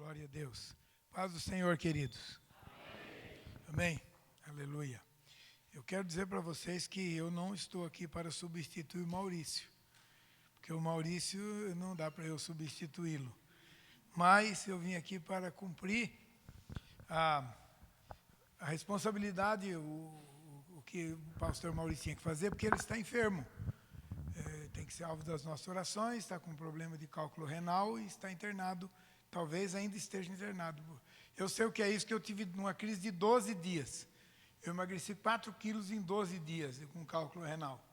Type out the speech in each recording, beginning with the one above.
Glória a Deus. Paz do Senhor, queridos. Amém. Aleluia. Eu quero dizer para vocês que eu não estou aqui para substituir o Maurício, porque o Maurício não dá para eu substituí-lo. Mas eu vim aqui para cumprir a responsabilidade, o que o pastor Maurício tinha que fazer, porque ele está enfermo. Tem que ser alvo das nossas orações, está com problema de cálculo renal e está internado, talvez ainda esteja internado. Eu sei o que é isso, que eu tive uma crise de 12 dias. Eu emagreci 4 quilos em 12 dias com cálculo renal.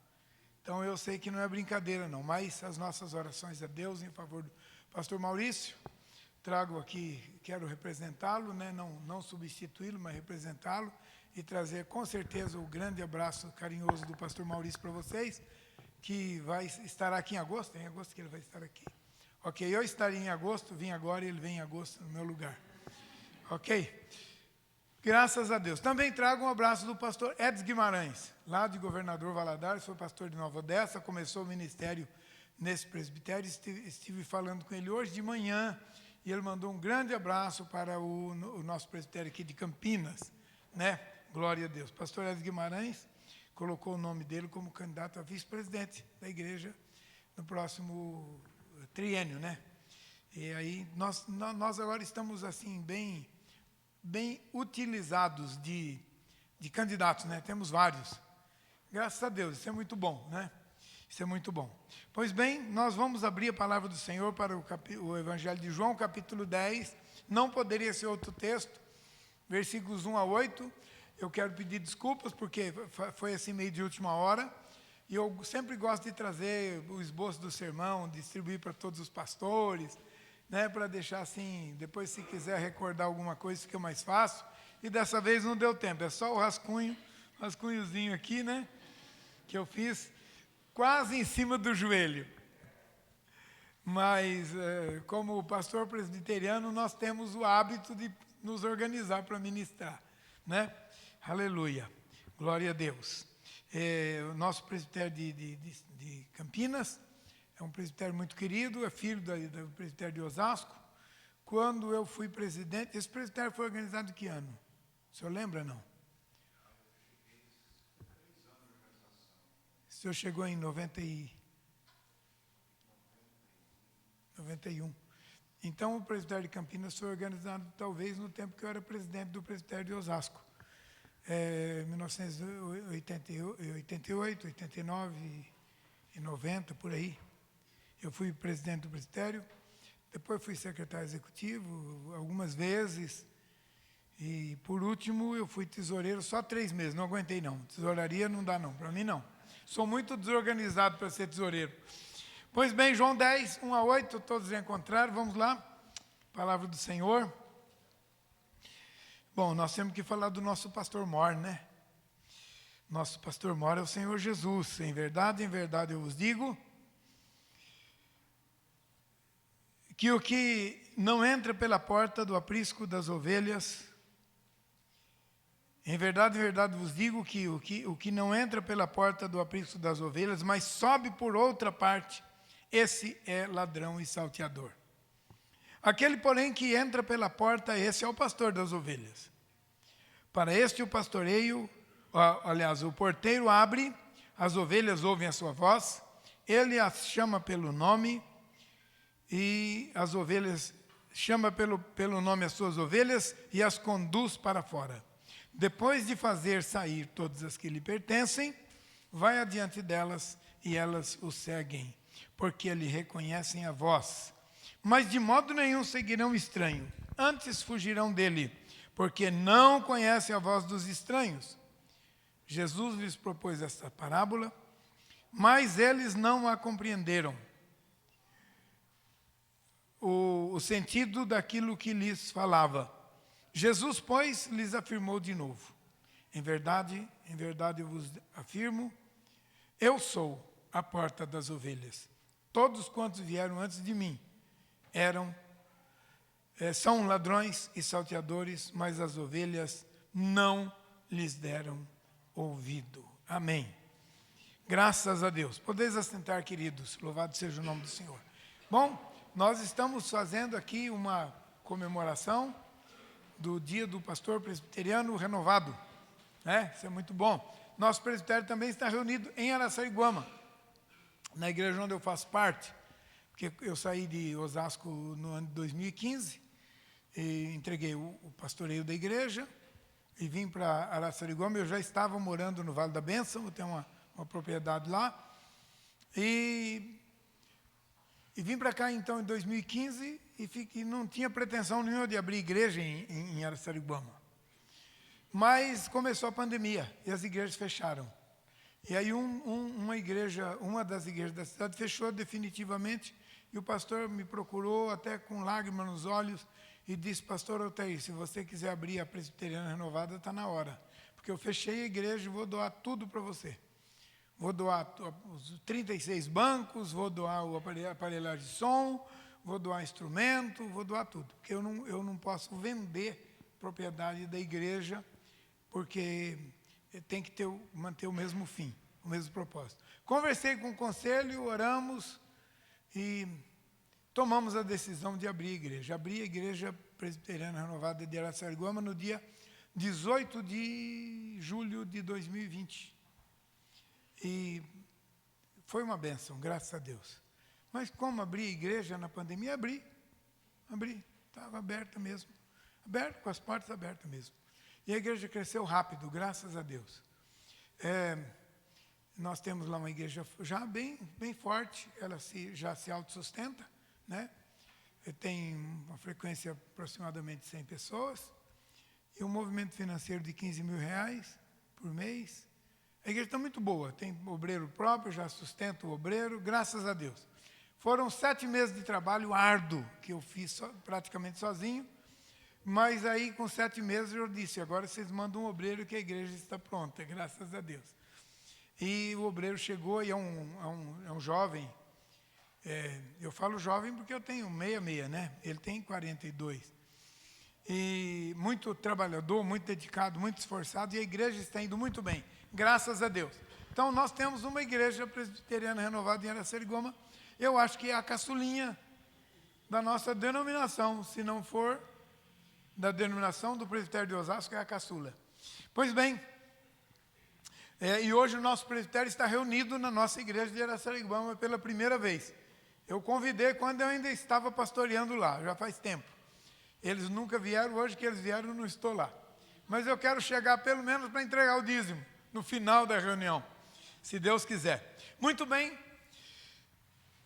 Então eu sei que não é brincadeira não, mas as nossas orações a Deus em favor do pastor Maurício. Trago aqui, quero representá-lo, né? Não substituí-lo, mas representá-lo e trazer com certeza o grande abraço carinhoso do pastor Maurício para vocês, que estará aqui em agosto, é em agosto que ele vai estar aqui. Ok, eu estaria em agosto, vim agora e ele vem em agosto no meu lugar. Ok? Graças a Deus. Também trago um abraço do pastor Edson Guimarães, lá de Governador Valadares, foi pastor de Nova Odessa, começou o ministério nesse presbitério, estive falando com ele hoje de manhã, e ele mandou um grande abraço para o nosso presbitério aqui de Campinas, né? Glória a Deus. Pastor Edson Guimarães colocou o nome dele como candidato a vice-presidente da igreja no próximo triênio, né? E aí nós agora estamos assim bem utilizados de candidatos, né? Temos vários. Graças a Deus, isso é muito bom, né? Isso é muito bom. Pois bem, nós vamos abrir a palavra do Senhor para o Evangelho de João, capítulo 10. Não poderia ser outro texto, versículos 1 a 8. Eu quero pedir desculpas, porque foi assim meio de última hora. E eu sempre gosto de trazer o esboço do sermão, distribuir para todos os pastores, né, para deixar assim, depois se quiser recordar alguma coisa, fica mais fácil. E dessa vez não deu tempo, é só o rascunhozinho aqui, né, que eu fiz quase em cima do joelho. Mas, como pastor presbiteriano, nós temos o hábito de nos organizar para ministrar, né? Aleluia, glória a Deus. O nosso presbitério de Campinas é um presbitério muito querido, é filho do presbitério de Osasco. Quando eu fui presidente, esse presbitério foi organizado em que ano? O senhor lembra, não? O senhor chegou em 91. Então, o presbitério de Campinas foi organizado talvez no tempo que eu era presidente do presbitério de Osasco. 1988, 89 e 90, por aí. Eu fui presidente do presbitério, depois fui secretário executivo algumas vezes, e por último eu fui tesoureiro só 3 meses, não aguentei não. Tesouraria não dá não, para mim não. Sou muito desorganizado para ser tesoureiro. Pois bem, João 10, 1 a 8, todos já encontraram, vamos lá. Palavra do Senhor. Bom, nós temos que falar do nosso pastor mor, né? Nosso pastor mor é o Senhor Jesus. Em verdade eu vos digo que o que não entra pela porta do aprisco das ovelhas, em verdade vos digo que o que não entra pela porta do aprisco das ovelhas, mas sobe por outra parte, esse é ladrão e salteador. Aquele, porém, que entra pela porta, esse é o pastor das ovelhas. Para este o pastoreio, o porteiro abre, as ovelhas ouvem a sua voz, ele as chama pelo nome, e as ovelhas, chama pelo nome as suas ovelhas e as conduz para fora. Depois de fazer sair todas as que lhe pertencem, vai adiante delas e elas o seguem, porque lhe reconhecem a voz. Mas de modo nenhum seguirão o estranho, antes fugirão dele, porque não conhecem a voz dos estranhos. Jesus lhes propôs esta parábola, mas eles não a compreenderam. O sentido daquilo que lhes falava. Jesus, pois, lhes afirmou de novo: em verdade eu vos afirmo, eu sou a porta das ovelhas. Todos quantos vieram antes de mim são ladrões e salteadores, mas as ovelhas não lhes deram ouvido. Amém. Graças a Deus. Podeis assentar, queridos. Louvado seja o nome do Senhor. Bom, nós estamos fazendo aqui uma comemoração do Dia do Pastor Presbiteriano Renovado, né? Isso é muito bom. Nosso presbitério também está reunido em Araçariguama, na igreja onde eu faço parte, porque eu saí de Osasco no ano de 2015, e entreguei o pastoreio da igreja, e vim para Araçariguama. Eu já estava morando no Vale da Bênção, eu tenho uma propriedade lá, e vim para cá, então, em 2015, e não tinha pretensão nenhuma de abrir igreja em Araçariguama. Mas começou a pandemia, e as igrejas fecharam. E aí uma das igrejas da cidade fechou definitivamente, e o pastor me procurou até com lágrimas nos olhos, e disse: pastor Altair, se você quiser abrir a Presbiteriana Renovada, está na hora. Porque eu fechei a igreja e vou doar tudo para você. Vou doar os 36 bancos, vou doar o aparelhagem de som, vou doar instrumento, vou doar tudo. Porque eu não posso vender propriedade da igreja, porque tem que manter o mesmo fim, o mesmo propósito. Conversei com o conselho, oramos e tomamos a decisão de abrir a igreja. Abri a Igreja Presbiteriana Renovada de Araçariguama no dia 18 de julho de 2020. E foi uma bênção, graças a Deus. Mas como abri a igreja na pandemia? Abri, estava aberta mesmo. Aberta, com as portas abertas mesmo. E a igreja cresceu rápido, graças a Deus. Nós temos lá uma igreja já bem forte, ela já se autossustenta, né? Tem uma frequência aproximadamente de 100 pessoas, e um movimento financeiro de R$15.000 por mês. A igreja está muito boa, tem obreiro próprio, já sustenta o obreiro, graças a Deus. Foram 7 meses de trabalho árduo, que eu fiz praticamente sozinho, mas aí com 7 meses eu disse: agora vocês mandam um obreiro que a igreja está pronta, graças a Deus. E o obreiro chegou, e é um jovem, eu falo jovem porque eu tenho 66, né? Ele tem 42. E muito trabalhador, muito dedicado, muito esforçado, e a igreja está indo muito bem, graças a Deus. Então, nós temos uma igreja presbiteriana renovada em Araçariguama. Eu acho que é a caçulinha da nossa denominação, se não for da denominação do presbitério de Osasco, é a caçula. Pois bem, e hoje o nosso presbitério está reunido na nossa igreja de Araçariguama pela primeira vez. Eu convidei quando eu ainda estava pastoreando lá, já faz tempo. Eles nunca vieram, hoje que eles vieram eu não estou lá. Mas eu quero chegar pelo menos para entregar o dízimo, no final da reunião, se Deus quiser. Muito bem,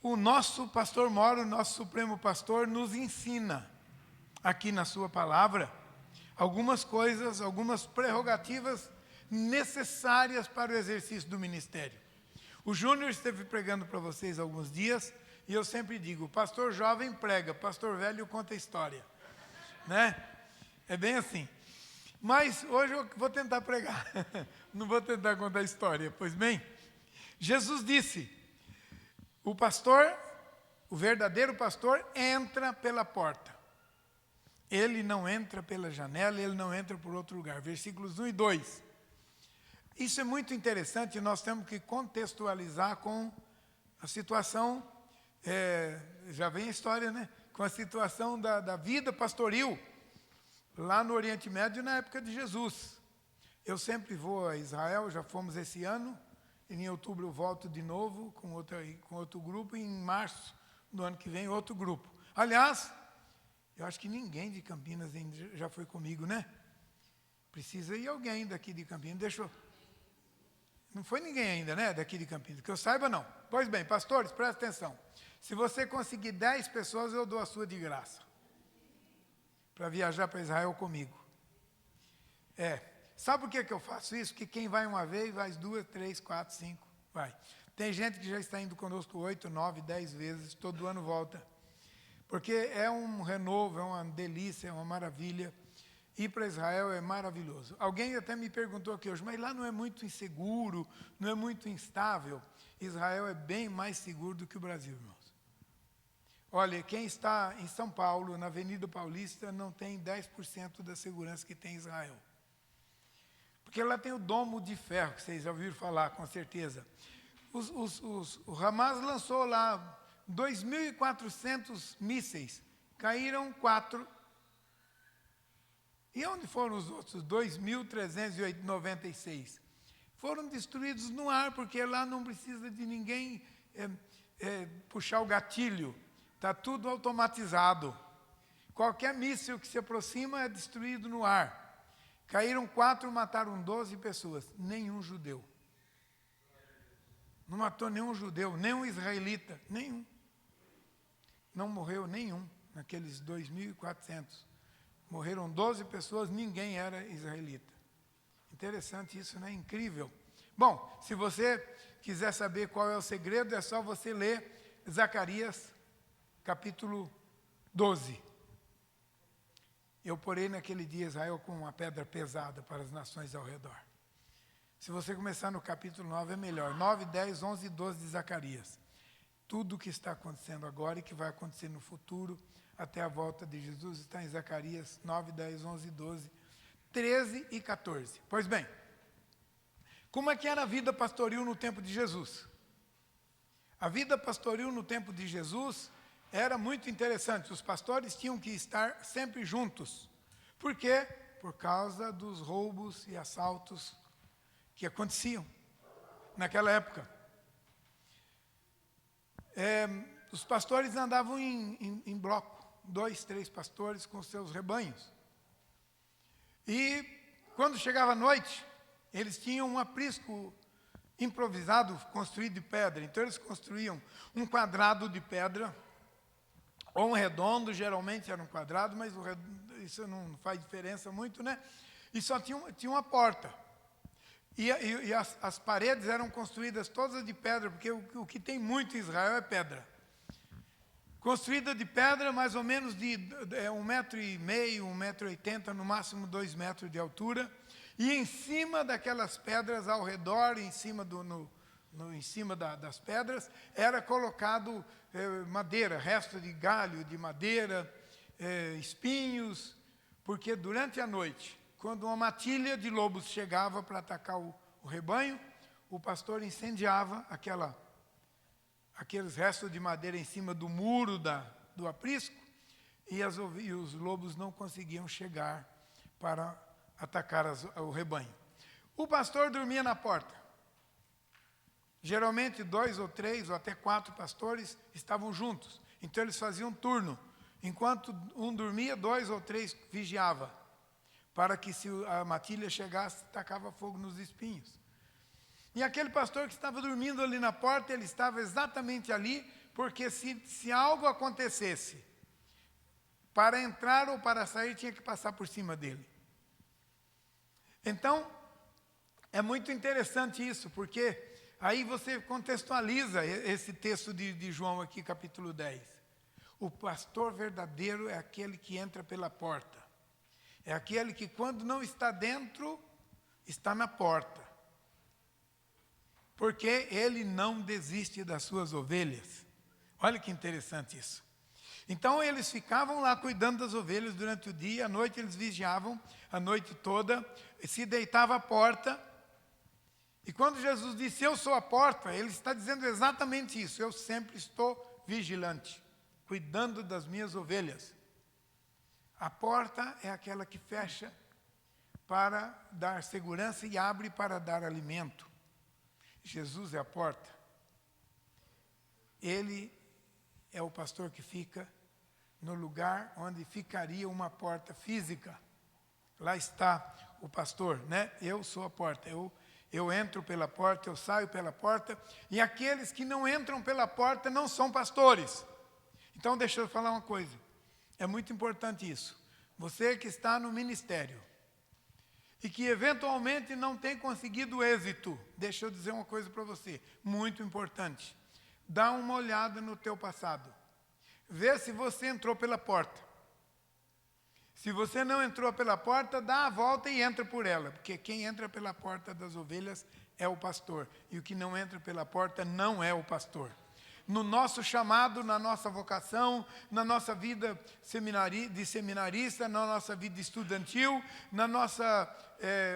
o nosso pastor Moro, o nosso supremo pastor, nos ensina, aqui na sua palavra, algumas coisas, algumas prerrogativas necessárias para o exercício do ministério. O Júnior esteve pregando para vocês alguns dias, e eu sempre digo: pastor jovem prega, pastor velho conta história. Né? É bem assim. Mas hoje eu vou tentar pregar, não vou tentar contar história. Pois bem, Jesus disse: o pastor, o verdadeiro pastor, entra pela porta. Ele não entra pela janela, ele não entra por outro lugar. Versículos 1 e 2. Isso é muito interessante, nós temos que contextualizar com a situação, já vem a história, né? Com a situação da vida pastoril lá no Oriente Médio na época de Jesus. Eu sempre vou a Israel, já fomos esse ano, e em outubro eu volto de novo com outro grupo, e em março do ano que vem outro grupo. Aliás, eu acho que ninguém de Campinas ainda já foi comigo, né? Precisa ir alguém daqui de Campinas, Não foi ninguém ainda, né, daqui de Campinas, que eu saiba não. Pois bem, pastores, presta atenção. Se você conseguir 10 pessoas, eu dou a sua de graça, para viajar para Israel comigo. Sabe por que eu faço isso? Que quem vai uma vez, vai 2, 3, 4, 5, vai. Tem gente que já está indo conosco 8, 9, 10 vezes, todo ano volta. Porque é um renovo, é uma delícia, é uma maravilha. Ir para Israel é maravilhoso. Alguém até me perguntou aqui hoje: mas lá não é muito inseguro, não é muito instável? Israel é bem mais seguro do que o Brasil, irmãos. Olha, quem está em São Paulo, na Avenida Paulista, não tem 10% da segurança que tem em Israel. Porque lá tem o domo de ferro, que vocês já ouviram falar, com certeza. O Hamas lançou lá 2.400 mísseis. Caíram 4 E onde foram os outros 2.396? Foram destruídos no ar, porque lá não precisa de ninguém puxar o gatilho. Está tudo automatizado. Qualquer míssil que se aproxima é destruído no ar. Caíram 4, mataram 12 pessoas. Nenhum judeu. Não matou nenhum judeu, nenhum israelita, nenhum. Não morreu nenhum naqueles 2.400. Morreram 12 pessoas, ninguém era israelita. Interessante isso, né? Incrível. Bom, se você quiser saber qual é o segredo, é só você ler Zacarias, capítulo 12. Eu porei naquele dia Israel com uma pedra pesada para as nações ao redor. Se você começar no capítulo 9 é melhor. 9, 10, 11 e 12 de Zacarias. Tudo o que está acontecendo agora e que vai acontecer no futuro, até a volta de Jesus, está em Zacarias 9, 10, 11 e 12, 13 e 14. Pois bem, como é que era a vida pastoril no tempo de Jesus? A vida pastoril no tempo de Jesus era muito interessante. Os pastores tinham que estar sempre juntos. Por quê? Por causa dos roubos e assaltos que aconteciam naquela época. Os pastores andavam em bloco, 2, 3 pastores com seus rebanhos. E quando chegava a noite, eles tinham um aprisco improvisado, construído de pedra. Então eles construíam um quadrado de pedra, ou um redondo, geralmente era um quadrado, mas isso não faz diferença muito, né? E só tinha uma porta. E as paredes eram construídas todas de pedra, porque o que tem muito em Israel é pedra. Construída de pedra, mais ou menos de 1,5 metro, 1,80 m, no máximo 2 metros de altura. E em cima daquelas pedras, ao redor, em cima, das pedras, era colocado madeira, resto de galho, de madeira, espinhos, porque durante a noite, quando uma matilha de lobos chegava para atacar o rebanho, o pastor incendiava aqueles restos de madeira em cima do muro do aprisco, e os lobos não conseguiam chegar para atacar o rebanho. O pastor dormia na porta. Geralmente 2 ou 3 ou até 4 pastores estavam juntos. Então eles faziam turno. Enquanto um dormia, 2 ou 3 vigiava, para que se a matilha chegasse, tacava fogo nos espinhos. E aquele pastor que estava dormindo ali na porta, ele estava exatamente ali, porque se algo acontecesse, para entrar ou para sair, tinha que passar por cima dele. Então, é muito interessante isso, porque aí você contextualiza esse texto de João aqui, capítulo 10. O pastor verdadeiro é aquele que entra pela porta. É aquele que, quando não está dentro, está na porta. Porque ele não desiste das suas ovelhas. Olha que interessante isso. Então, eles ficavam lá cuidando das ovelhas durante o dia, à noite eles vigiavam, a noite toda, se deitava à porta. E quando Jesus disse, eu sou a porta, ele está dizendo exatamente isso. Eu sempre estou vigilante, cuidando das minhas ovelhas. A porta é aquela que fecha para dar segurança e abre para dar alimento. Jesus é a porta. Ele é o pastor que fica no lugar onde ficaria uma porta física. Lá está o pastor, né? Eu sou a porta. Eu entro pela porta, eu saio pela porta. E aqueles que não entram pela porta não são pastores. Então, deixa eu falar uma coisa. É muito importante isso. Você que está no ministério e que eventualmente não tem conseguido êxito, deixa eu dizer uma coisa para você, muito importante. Dá uma olhada no teu passado. Vê se você entrou pela porta. Se você não entrou pela porta, dá a volta e entra por ela, porque quem entra pela porta das ovelhas é o pastor, e o que não entra pela porta não é o pastor. No nosso chamado, na nossa vocação, na nossa vida de seminarista, na nossa vida estudantil, na nossa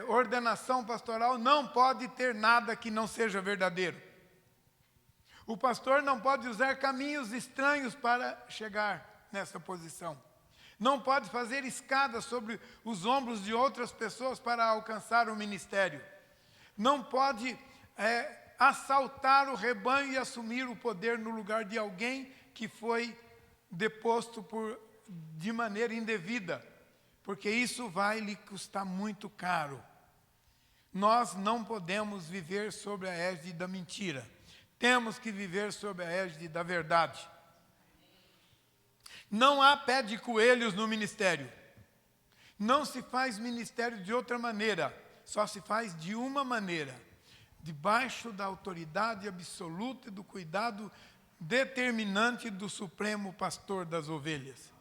ordenação pastoral, não pode ter nada que não seja verdadeiro. O pastor não pode usar caminhos estranhos para chegar nessa posição. não pode fazer escadas sobre os ombros de outras pessoas para alcançar o ministério, não pode assaltar o rebanho e assumir o poder no lugar de alguém que foi deposto de maneira indevida, porque isso vai lhe custar muito caro. Nós não podemos viver sob a égide da mentira. Temos que viver sob a égide da verdade. Não há pé de coelhos no ministério. Não se faz ministério de outra maneira. Só se faz de uma maneira. Debaixo da autoridade absoluta e do cuidado determinante do Supremo Pastor das ovelhas.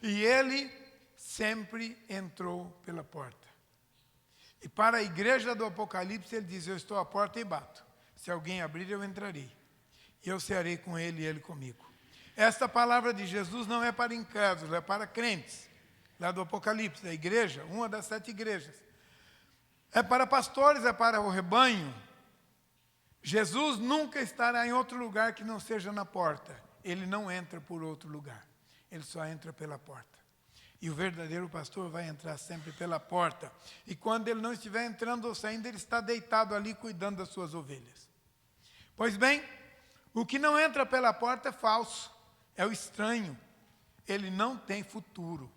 E ele sempre entrou pela porta. E para a igreja do Apocalipse ele diz, eu estou à porta e bato. Se alguém abrir, eu entrarei. E eu cearei com ele e ele comigo. Esta palavra de Jesus não é para incrédulos, é para crentes. Lá do Apocalipse, da igreja, uma das 7 igrejas. É para pastores, é para o rebanho. Jesus nunca estará em outro lugar que não seja na porta. Ele não entra por outro lugar. Ele só entra pela porta. E o verdadeiro pastor vai entrar sempre pela porta. E quando ele não estiver entrando ou saindo, ele está deitado ali cuidando das suas ovelhas. Pois bem, o que não entra pela porta é falso. É o estranho. Ele não tem futuro.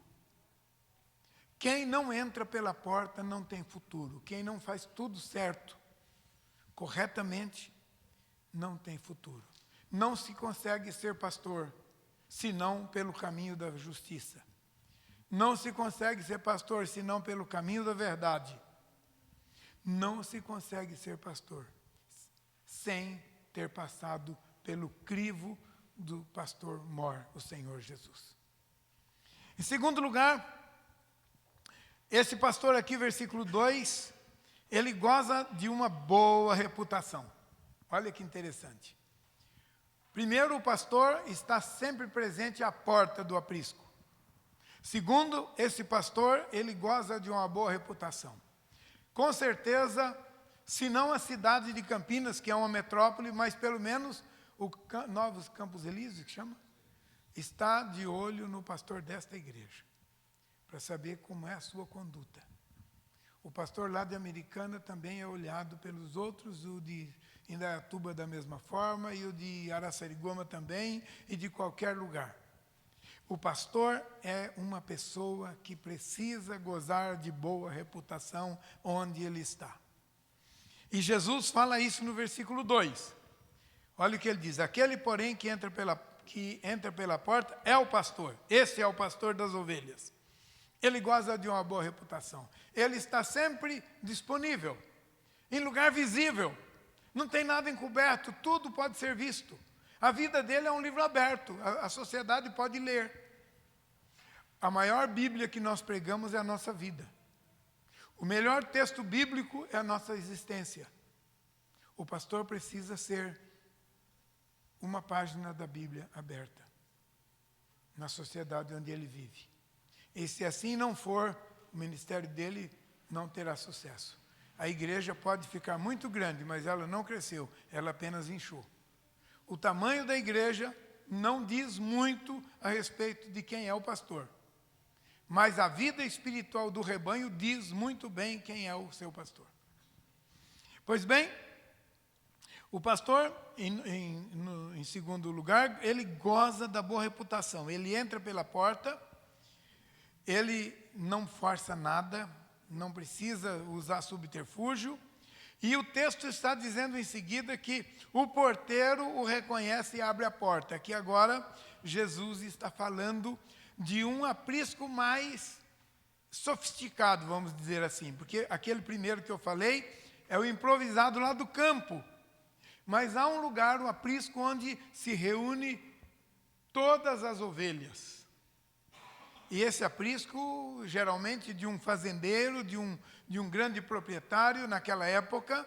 Quem não entra pela porta não tem futuro. Quem não faz tudo certo, corretamente, não tem futuro. Não se consegue ser pastor, senão pelo caminho da justiça. Não se consegue ser pastor, senão pelo caminho da verdade. Não se consegue ser pastor sem ter passado pelo crivo do pastor mor, o Senhor Jesus. Em segundo lugar, esse pastor aqui, versículo 2, ele goza de uma boa reputação. Olha que interessante. Primeiro, o pastor está sempre presente à porta do aprisco. Segundo, esse pastor, ele goza de uma boa reputação. Com certeza, se não a cidade de Campinas, que é uma metrópole, mas pelo menos o Novos Campos Elíseos, que chama, está de olho no pastor desta igreja, para saber como é a sua conduta. O pastor lá de Americana também é olhado pelos outros, o de Indaiatuba da mesma forma, e o de Araçariguama também, e de qualquer lugar. O pastor é uma pessoa que precisa gozar de boa reputação onde ele está. E Jesus fala isso no versículo 2. Olha o que ele diz. Aquele, porém, que entra pela porta é o pastor. Esse é o pastor das ovelhas. Ele goza de uma boa reputação. Ele está sempre disponível, em lugar visível. Não tem nada encoberto, tudo pode ser visto. A vida dele é um livro aberto, a sociedade pode ler. A maior Bíblia que nós pregamos é a nossa vida. O melhor texto bíblico é a nossa existência. O pastor precisa ser uma página da Bíblia aberta na sociedade onde ele vive. E se assim não for, o ministério dele não terá sucesso. A igreja pode ficar muito grande, mas ela não cresceu, ela apenas inchou. O tamanho da igreja não diz muito a respeito de quem é o pastor. Mas a vida espiritual do rebanho diz muito bem quem é o seu pastor. Pois bem, o pastor, em segundo lugar, ele goza da boa reputação. Ele entra pela porta, ele não força nada, não precisa usar subterfúgio. E o texto está dizendo em seguida que o porteiro o reconhece e abre a porta. Aqui agora, Jesus está falando de um aprisco mais sofisticado, vamos dizer assim. Porque aquele primeiro que eu falei é o improvisado lá do campo. Mas há um lugar, um aprisco, onde se reúne todas as ovelhas. E esse aprisco, geralmente de um fazendeiro, de um grande proprietário naquela época.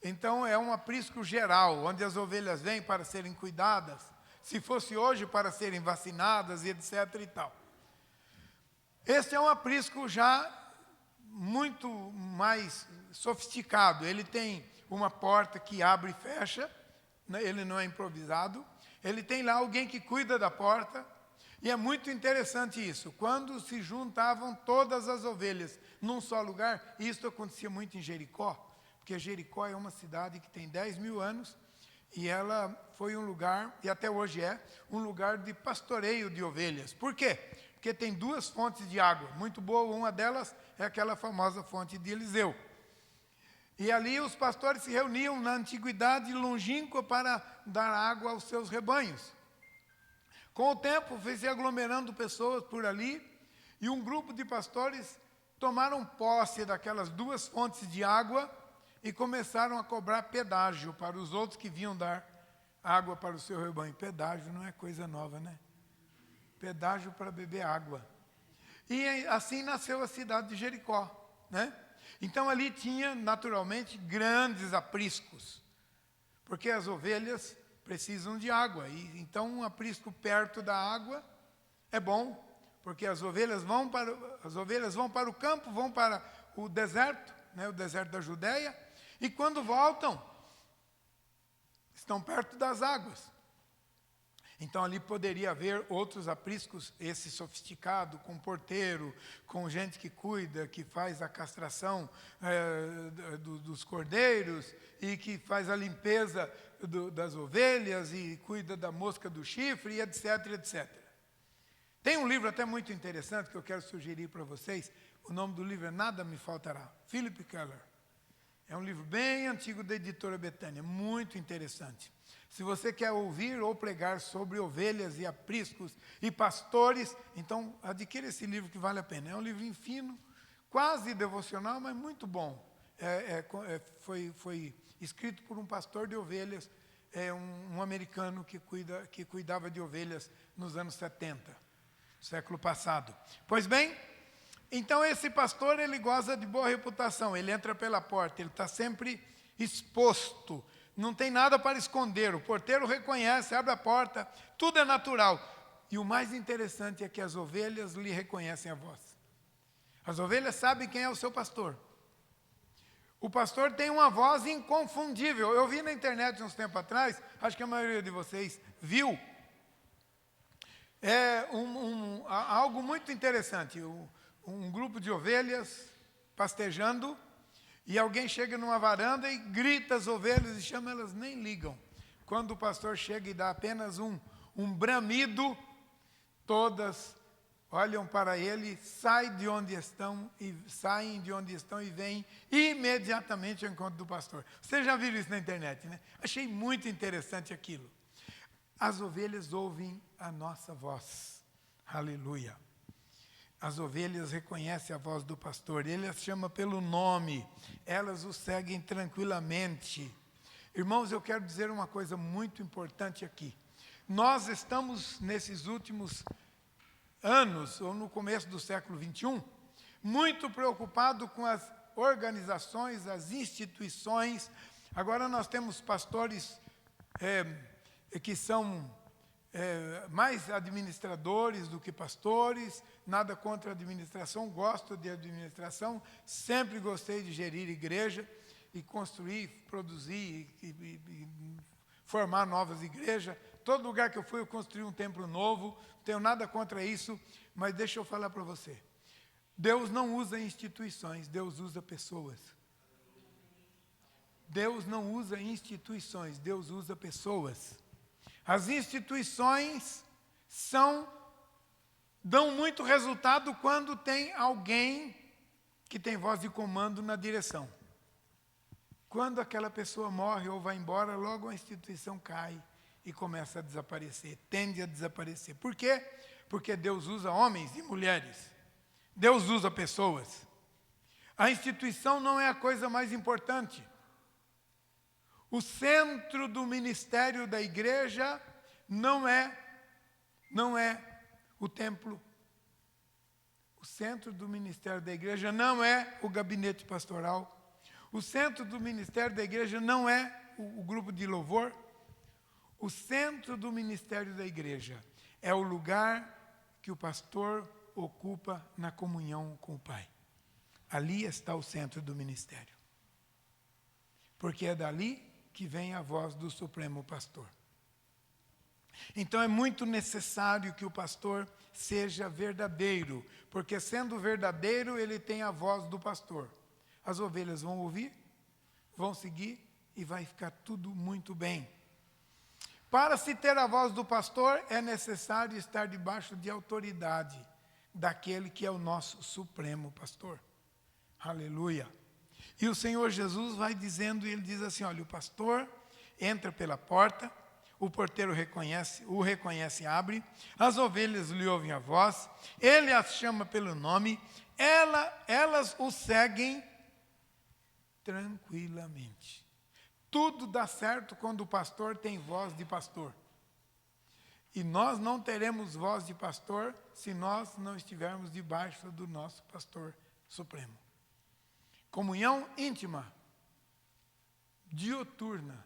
Então é um aprisco geral, onde as ovelhas vêm para serem cuidadas. Se fosse hoje, para serem vacinadas e etc. e tal. Este é um aprisco já muito mais sofisticado. Ele tem uma porta que abre e fecha, ele não é improvisado. Ele tem lá alguém que cuida da porta. E é muito interessante isso. Quando se juntavam todas as ovelhas num só lugar, e isso acontecia muito em Jericó, porque Jericó é uma cidade que tem 10.000 anos, e ela foi um lugar, e até hoje é, um lugar de pastoreio de ovelhas. Por quê? Porque tem 2 fontes de água, muito boa, uma delas é aquela famosa fonte de Eliseu. E ali os pastores se reuniam na antiguidade longínqua para dar água aos seus rebanhos. Com o tempo, foi se aglomerando pessoas por ali, e um grupo de pastores tomaram posse daquelas 2 fontes de água e começaram a cobrar pedágio para os outros que vinham dar água para o seu rebanho. Pedágio não é coisa nova, né? Pedágio para beber água. E assim nasceu a cidade de Jericó, né? Então ali tinha, naturalmente, grandes apriscos, porque as ovelhas precisam de água, e então um aprisco perto da água é bom, porque as ovelhas vão para o campo, vão para o deserto, né, o deserto da Judéia, e quando voltam, estão perto das águas. Então ali poderia haver outros apriscos, esse sofisticado, com porteiro, com gente que cuida, que faz a castração dos cordeiros e que faz a limpeza das ovelhas e cuida da mosca do chifre, e etc, etc. Tem um livro até muito interessante que eu quero sugerir para vocês. O nome do livro é Nada Me Faltará, Philip Keller. É um livro bem antigo da editora Betânia, muito interessante. Se você quer ouvir ou pregar sobre ovelhas e apriscos e pastores, então adquira esse livro que vale a pena. É um livrinho fino, quase devocional, mas muito bom. Foi escrito por um pastor de ovelhas, um americano que cuidava de ovelhas nos anos 70, século passado. Pois bem, então esse pastor, ele goza de boa reputação, ele entra pela porta, ele está sempre exposto, não tem nada para esconder, o porteiro reconhece, abre a porta, tudo é natural. E o mais interessante é que as ovelhas lhe reconhecem a voz. As ovelhas sabem quem é o seu pastor. O pastor tem uma voz inconfundível. Eu vi na internet uns tempos atrás, acho que a maioria de vocês viu, algo muito interessante. Um grupo de ovelhas pastejando, e alguém chega numa varanda e grita as ovelhas e chama, elas nem ligam. Quando o pastor chega e dá apenas um bramido, todas olham para ele, saem de onde estão e vêm imediatamente ao encontro do pastor. Vocês já viram isso na internet, né? Achei muito interessante aquilo. As ovelhas ouvem a nossa voz. Aleluia. As ovelhas reconhecem a voz do pastor, ele as chama pelo nome, elas o seguem tranquilamente. Irmãos, eu quero dizer uma coisa muito importante aqui. Nós estamos, nesses últimos anos, ou no começo do século XXI, muito preocupados com as organizações, as instituições. Agora nós temos pastores que são mais administradores do que pastores, nada contra a administração, gosto de administração, sempre gostei de gerir igreja e construir, produzir e formar novas igrejas. Todo lugar que eu fui eu construí um templo novo, não tenho nada contra isso, mas deixa eu falar para você. Deus não usa instituições, Deus usa pessoas. Deus não usa instituições, Deus usa pessoas. As instituições dão muito resultado quando tem alguém que tem voz de comando na direção. Quando aquela pessoa morre ou vai embora, logo a instituição cai e começa a desaparecer, tende a desaparecer. Por quê? Porque Deus usa homens e mulheres. Deus usa pessoas. A instituição não é a coisa mais importante. O centro do ministério da igreja não é o templo. O centro do ministério da igreja não é o gabinete pastoral. O centro do ministério da igreja não é o grupo de louvor. O centro do ministério da igreja é o lugar que o pastor ocupa na comunhão com o Pai. Ali está o centro do ministério. Porque é dali que vem a voz do Supremo Pastor. Então é muito necessário que o pastor seja verdadeiro, porque sendo verdadeiro, ele tem a voz do pastor. As ovelhas vão ouvir, vão seguir e vai ficar tudo muito bem. Para se ter a voz do pastor, é necessário estar debaixo de autoridade daquele que é o nosso supremo pastor. Aleluia. E o Senhor Jesus vai dizendo, ele diz assim, olha, o pastor entra pela porta, o porteiro o reconhece e abre, as ovelhas lhe ouvem a voz, ele as chama pelo nome, elas o seguem tranquilamente. Tudo dá certo quando o pastor tem voz de pastor. E nós não teremos voz de pastor se nós não estivermos debaixo do nosso pastor supremo. Comunhão íntima, dioturna,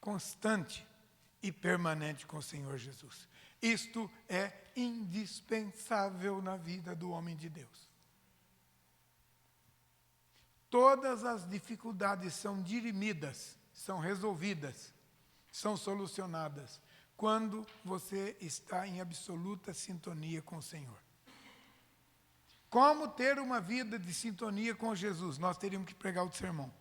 constante e permanente com o Senhor Jesus. Isto é indispensável na vida do homem de Deus. Todas as dificuldades são dirimidas, são resolvidas, são solucionadas quando você está em absoluta sintonia com o Senhor. Como ter uma vida de sintonia com Jesus? Nós teríamos que pregar outro sermão.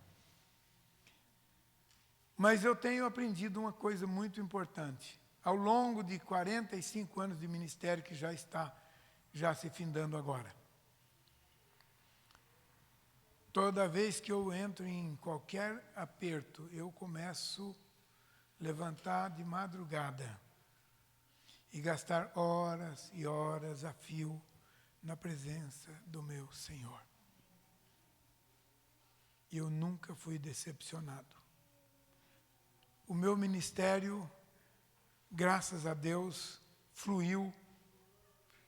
Mas eu tenho aprendido uma coisa muito importante. Ao longo de 45 anos de ministério, que já está se findando agora. Toda vez que eu entro em qualquer aperto, eu começo a levantar de madrugada e gastar horas e horas a fio na presença do meu Senhor. E eu nunca fui decepcionado. O meu ministério, graças a Deus, fluiu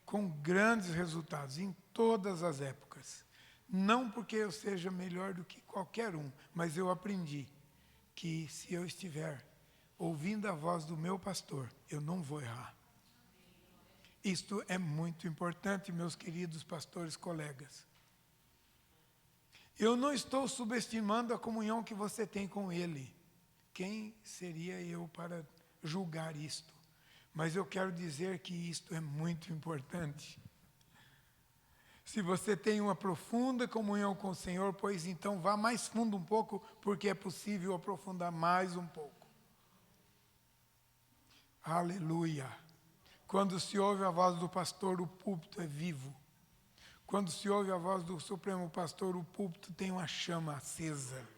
com grandes resultados em todas as épocas. Não porque eu seja melhor do que qualquer um, mas eu aprendi que se eu estiver ouvindo a voz do meu pastor, eu não vou errar. Isto é muito importante, meus queridos pastores, colegas. Eu não estou subestimando a comunhão que você tem com ele. Quem seria eu para julgar isto? Mas eu quero dizer que isto é muito importante. Se você tem uma profunda comunhão com o Senhor, pois então vá mais fundo um pouco, porque é possível aprofundar mais um pouco. Aleluia. Quando se ouve a voz do pastor, o púlpito é vivo. Quando se ouve a voz do Supremo Pastor, o púlpito tem uma chama acesa.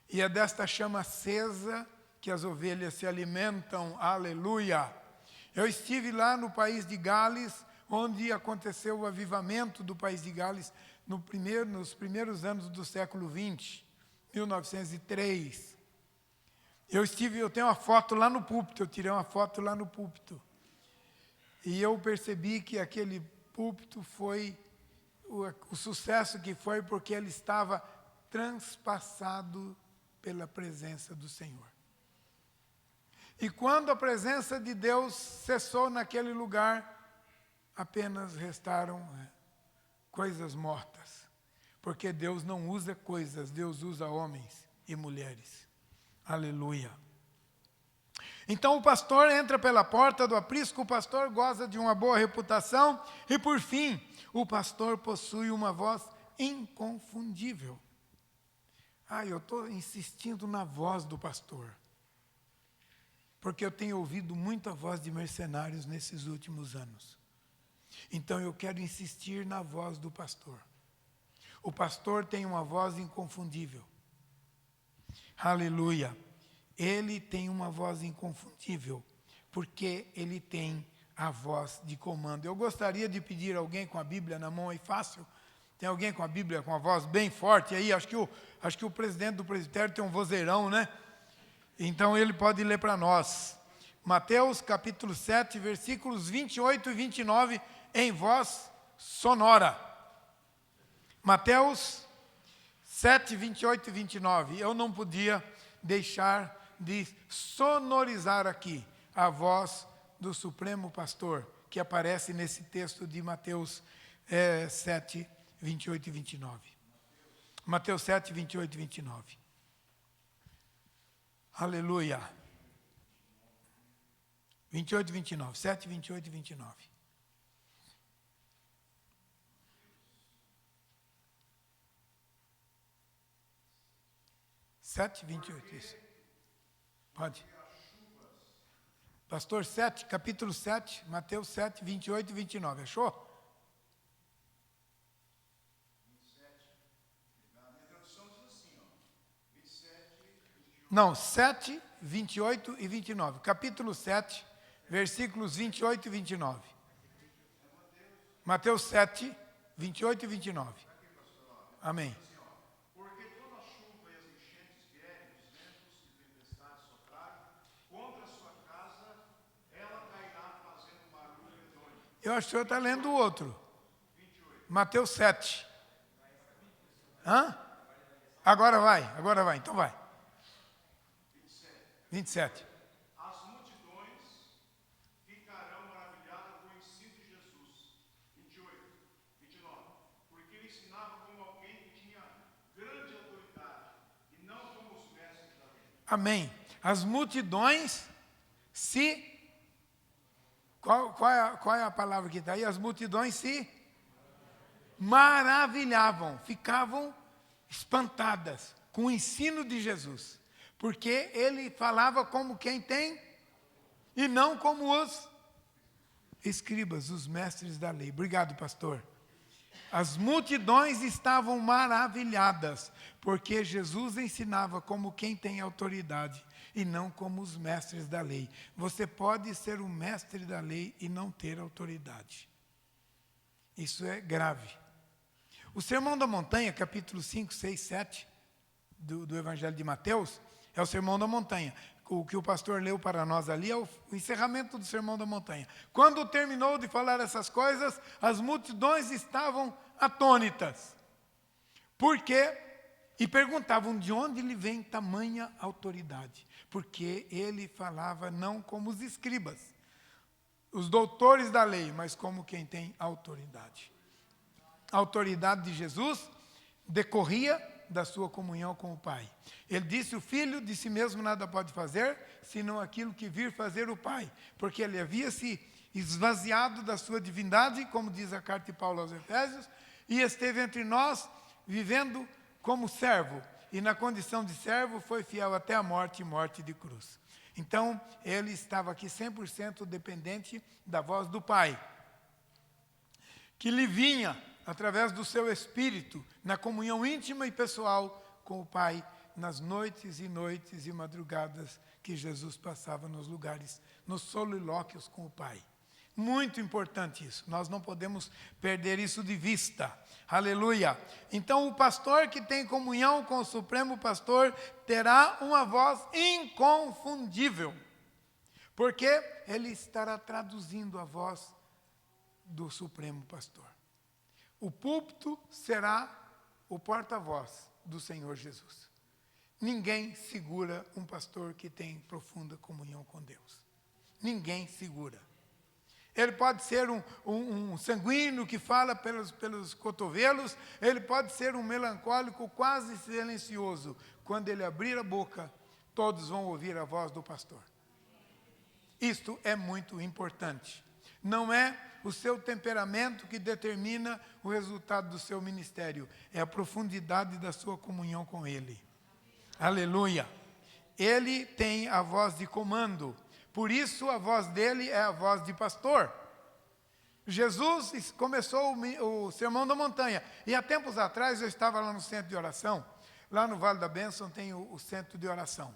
E é desta chama acesa que as ovelhas se alimentam. Aleluia. Eu estive lá no país de Gales, onde aconteceu o avivamento do país de Gales nos primeiros anos do século XX, 1903. Eu tenho uma foto lá no púlpito, eu tirei uma foto lá no púlpito. E eu percebi que aquele púlpito foi, o sucesso que foi, porque ele estava transpassado pela presença do Senhor. E quando a presença de Deus cessou naquele lugar, apenas restaram coisas mortas. Porque Deus não usa coisas, Deus usa homens e mulheres. Aleluia. Então o pastor entra pela porta do aprisco, o pastor goza de uma boa reputação e, por fim, o pastor possui uma voz inconfundível. Eu estou insistindo na voz do pastor, porque eu tenho ouvido muita voz de mercenários nesses últimos anos. Então eu quero insistir na voz do pastor. O pastor tem uma voz inconfundível. Aleluia. Ele tem uma voz inconfundível, porque ele tem a voz de comando. Eu gostaria de pedir a alguém com a Bíblia na mão aí, fácil. Tem alguém com a Bíblia com a voz bem forte aí? Acho que o presidente do presbitério tem um vozeirão, né? Então ele pode ler para nós. Mateus capítulo 7, versículos 28 e 29, em voz sonora. Mateus 7, 28 e 29. Eu não podia deixar de sonorizar aqui a voz do Supremo Pastor, que aparece nesse texto de Mateus 7, 28 e 29. Mateus 7, 28 e 29. Aleluia. 28 e 29. 7, 28 e 29. Sete, 28, isso. Pode. Pastor 7, capítulo 7, Mateus 7, 28 e 29. Achou? 27. Na minha tradução diz assim, ó. 27, 28. Não, 7, 28 e 29. Capítulo 7, versículos 28 e 29. Mateus 7, 28 e 29. Amém. Porque quando a chuva e as enchentes vierem, os ventos e tempestades soprarem contra a sua casa, ela cairá fazendo barulho medonho. Eu acho que o senhor está lendo o outro. Mateus 7. Hã? Agora vai, então vai. 27. As multidões ficarão maravilhadas com o ensino de Jesus. 28, 29. Porque ele ensinava como alguém que tinha grande autoridade e não como os mestres da lei. Amém. As multidões se... Qual é a palavra que está aí? As multidões se maravilhavam, ficavam espantadas com o ensino de Jesus. Porque ele falava como quem tem e não como os escribas, os mestres da lei. Obrigado, pastor. As multidões estavam maravilhadas, porque Jesus ensinava como quem tem autoridade e não como os mestres da lei. Você pode ser um mestre da lei e não ter autoridade. Isso é grave. O Sermão da Montanha, capítulo 5, 6, 7 do Evangelho de Mateus, é o Sermão da Montanha. O que o pastor leu para nós ali é o encerramento do Sermão da Montanha. Quando terminou de falar essas coisas, as multidões estavam atônitas. Por quê? E perguntavam de onde lhe vem tamanha autoridade. Porque ele falava não como os escribas, os doutores da lei, mas como quem tem autoridade. A autoridade de Jesus decorria da sua comunhão com o Pai. Ele disse: o Filho de si mesmo nada pode fazer, senão aquilo que vir fazer o Pai. Porque ele havia se esvaziado da sua divindade, como diz a carta de Paulo aos Efésios, e esteve entre nós, vivendo como servo. E na condição de servo foi fiel até a morte e morte de cruz. Então, ele estava aqui 100% dependente da voz do Pai, que lhe vinha através do seu Espírito, na comunhão íntima e pessoal com o Pai, nas noites e madrugadas que Jesus passava nos lugares, nos solilóquios com o Pai. Muito importante isso, nós não podemos perder isso de vista. Aleluia! Então, o pastor que tem comunhão com o Supremo Pastor terá uma voz inconfundível, porque ele estará traduzindo a voz do Supremo Pastor. O púlpito será o porta-voz do Senhor Jesus. Ninguém segura um pastor que tem profunda comunhão com Deus. Ninguém segura. Ele pode ser um sanguíneo que fala pelos cotovelos, ele pode ser um melancólico quase silencioso. Quando ele abrir a boca, todos vão ouvir a voz do pastor. Isto é muito importante. Não é o seu temperamento que determina o resultado do seu ministério, é a profundidade da sua comunhão com Ele. Aleluia! Ele tem a voz de comando, por isso a voz dele é a voz de pastor. Jesus começou o Sermão da Montanha, e há tempos atrás eu estava lá no centro de oração, lá no Vale da Bênção tem o centro de oração.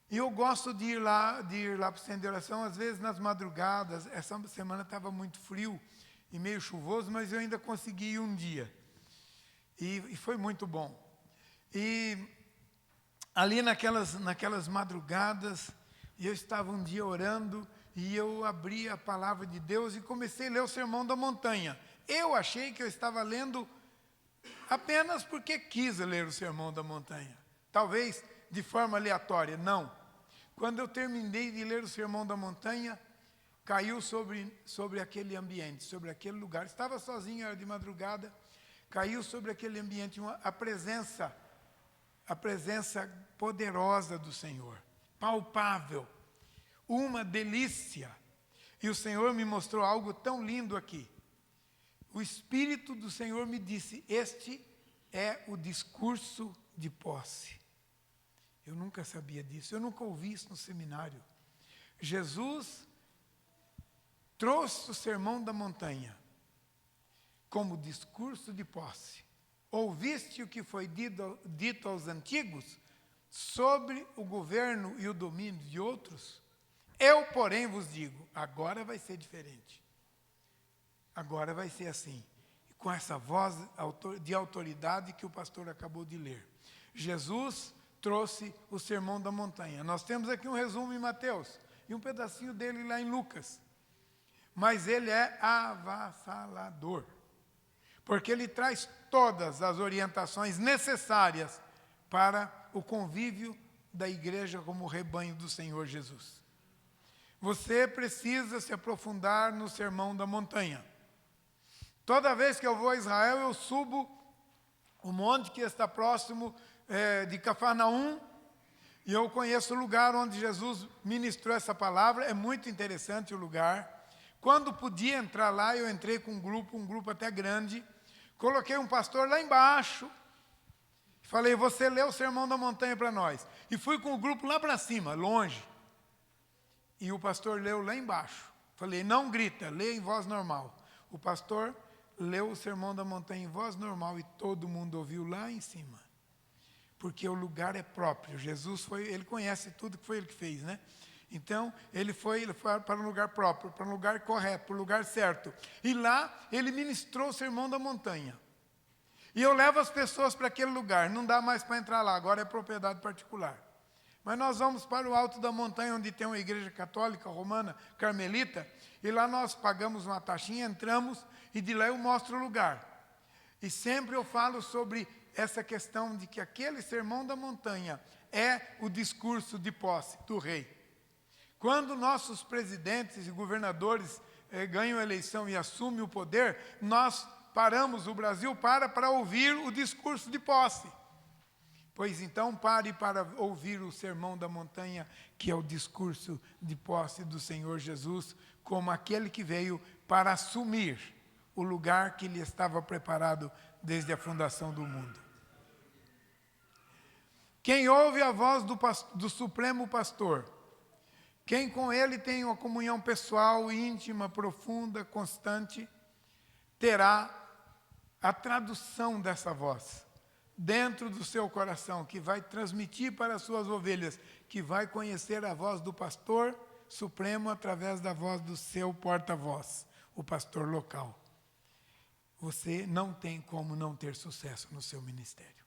E eu gosto de ir lá para o centro de oração, às vezes nas madrugadas. Essa semana estava muito frio e meio chuvoso, mas eu ainda consegui ir um dia. E foi muito bom. E ali naquelas madrugadas, eu estava um dia orando e eu abri a palavra de Deus e comecei a ler o Sermão da Montanha. Eu achei que eu estava lendo apenas porque quis ler o Sermão da Montanha. Talvez de forma aleatória, não. Quando eu terminei de ler o Sermão da Montanha, caiu sobre aquele ambiente, sobre aquele lugar. Estava sozinho, era de madrugada, caiu sobre aquele ambiente a presença poderosa do Senhor, palpável. uma delícia. E o Senhor me mostrou algo tão lindo aqui. O Espírito do Senhor me disse, este é o discurso de posse. Eu nunca sabia disso, eu nunca ouvi isso no seminário. Jesus trouxe o Sermão da Montanha como discurso de posse. Ouviste o que foi dito aos antigos sobre o governo e o domínio de outros? Eu, porém, vos digo, agora vai ser diferente. Agora vai ser assim, com essa voz de autoridade que o pastor acabou de ler. Jesus trouxe o Sermão da Montanha. Nós temos aqui um resumo em Mateus e um pedacinho dele lá em Lucas. Mas ele é avassalador, porque ele traz todas as orientações necessárias para o convívio da igreja como rebanho do Senhor Jesus. Você precisa se aprofundar no Sermão da Montanha. Toda vez que eu vou a Israel, eu subo o monte que está próximo de Cafarnaum, e eu conheço o lugar onde Jesus ministrou essa palavra. É muito interessante o lugar. Quando podia entrar lá, eu entrei com um grupo até grande. Coloquei um pastor lá embaixo. Falei, você lê o Sermão da Montanha para nós. E fui com o grupo lá para cima, longe. E o pastor leu lá embaixo. Falei, não grita, lê em voz normal. O pastor leu o Sermão da Montanha em voz normal e todo mundo ouviu lá em cima. Porque o lugar é próprio. Jesus ele conhece tudo que foi ele que fez, né? Então, ele foi para um lugar próprio, para um lugar correto, para um lugar certo. E lá, ele ministrou o Sermão da Montanha. E eu levo as pessoas para aquele lugar. Não dá mais para entrar lá, agora é propriedade particular. Mas nós vamos para o alto da montanha, onde tem uma igreja católica, romana, carmelita. E lá nós pagamos uma taxinha, entramos, e de lá eu mostro o lugar. E sempre eu falo sobre essa questão de que aquele Sermão da Montanha é o discurso de posse do rei. Quando nossos presidentes e governadores ganham a eleição e assumem o poder, nós paramos o Brasil para ouvir o discurso de posse. Pois então pare para ouvir o Sermão da Montanha, que é o discurso de posse do Senhor Jesus, como aquele que veio para assumir o lugar que lhe estava preparado desde a fundação do mundo. Quem ouve a voz do Supremo Pastor, quem com ele tem uma comunhão pessoal, íntima, profunda, constante, terá a tradução dessa voz dentro do seu coração, que vai transmitir para as suas ovelhas, que vai conhecer a voz do pastor supremo através da voz do seu porta-voz, o pastor local. Você não tem como não ter sucesso no seu ministério.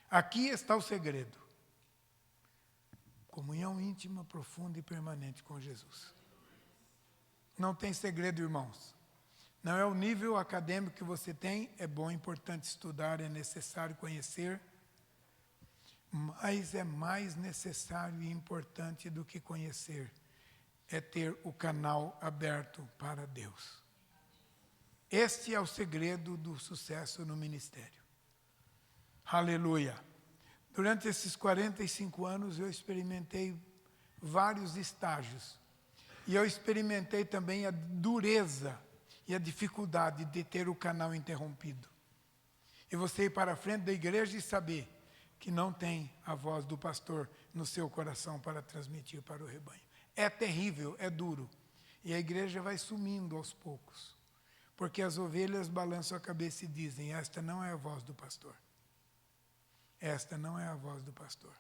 Aqui está o segredo. Comunhão íntima, profunda e permanente com Jesus. Não tem segredo, irmãos. Não é o nível acadêmico que você tem, é bom, importante estudar, é necessário conhecer, mas é mais necessário e importante do que conhecer, é ter o canal aberto para Deus. Este é o segredo do sucesso no ministério. Aleluia! Durante esses 45 anos, eu experimentei vários estágios. E eu experimentei também a dureza e a dificuldade de ter o canal interrompido. E você ir para a frente da igreja e saber que não tem a voz do pastor no seu coração para transmitir para o rebanho. É terrível, é duro. E a igreja vai sumindo aos poucos. Porque as ovelhas balançam a cabeça e dizem, esta não é a voz do pastor. Esta não é a voz do pastor.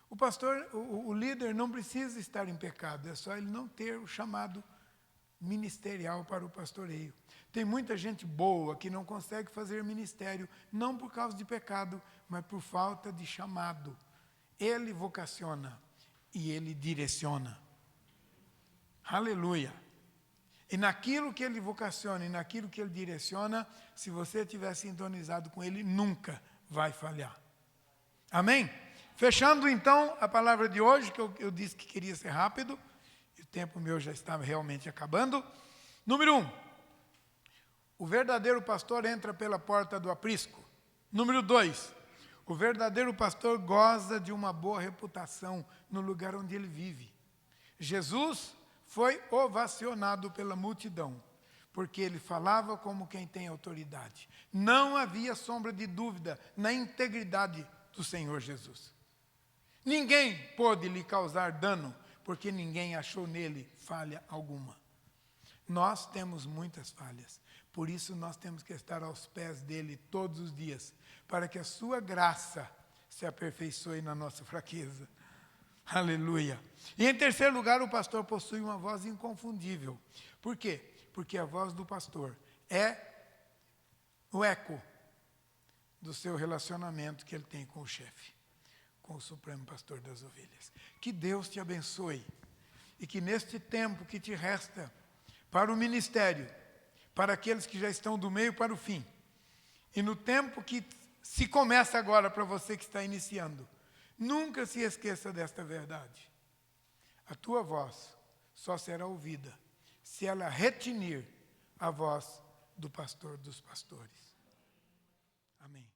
O pastor, o líder não precisa estar em pecado, é só ele não ter o chamado ministerial para o pastoreio. Tem muita gente boa que não consegue fazer ministério, não por causa de pecado, mas por falta de chamado. Ele vocaciona e ele direciona. Aleluia! E naquilo que ele vocaciona e naquilo que ele direciona, se você estiver sintonizado com ele, nunca vai falhar. Amém? Fechando então a palavra de hoje, que eu disse que queria ser rápido, e o tempo meu já estava realmente acabando. Número 1, o verdadeiro pastor entra pela porta do aprisco. Número 2, o verdadeiro pastor goza de uma boa reputação no lugar onde ele vive. Jesus foi ovacionado pela multidão, porque ele falava como quem tem autoridade. Não havia sombra de dúvida na integridade do Senhor Jesus. Ninguém pôde lhe causar dano, porque ninguém achou nele falha alguma. Nós temos muitas falhas, por isso nós temos que estar aos pés dele todos os dias, para que a sua graça se aperfeiçoe na nossa fraqueza. Aleluia. E em terceiro lugar, o pastor possui uma voz inconfundível. Por quê? Porque a voz do pastor é o eco do seu relacionamento que ele tem com o chefe, com o Supremo Pastor das Ovelhas. Que Deus te abençoe e que neste tempo que te resta para o ministério, para aqueles que já estão do meio para o fim, e no tempo que se começa agora para você que está iniciando, nunca se esqueça desta verdade. A tua voz só será ouvida se ela retinir a voz do pastor dos pastores. Amém.